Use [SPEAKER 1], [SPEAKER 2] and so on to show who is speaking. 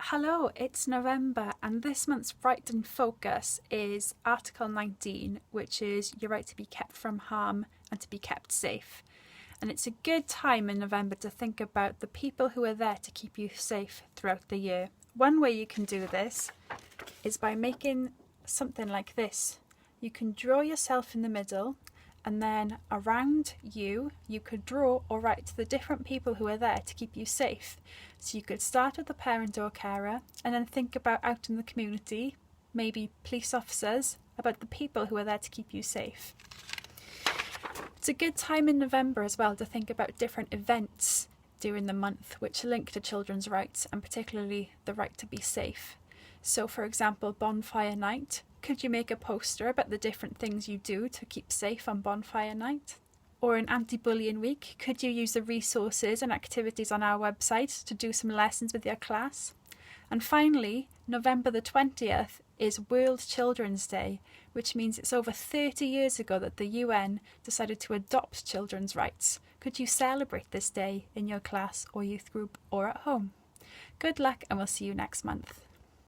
[SPEAKER 1] Hello, it's November and this month's Right and Focus is Article 19, which is your right to be kept from harm and to be kept safe. And it's a good time in November to think about the people who are there to keep you safe throughout the year. One way you can do this is by making something like this. You can draw yourself in the middle, and then around you could draw or write the different people who are there to keep you safe. So you could start with a parent or carer and then think about out in the community, maybe police officers, about the people who are there to keep you safe. It's a good time in November as well to think about different events during the month which link to children's rights and particularly the right to be safe. So for example, bonfire night. Could you make a poster about the different things you do to keep safe on bonfire night? Or in anti-bullying week, could you use the resources and activities on our website to do some lessons with your class? And finally, November the 20th is World Children's Day, which means it's over 30 years ago that the UN decided to adopt children's rights. Could you celebrate this day in your class or youth group or at home? Good luck and we'll see you next month.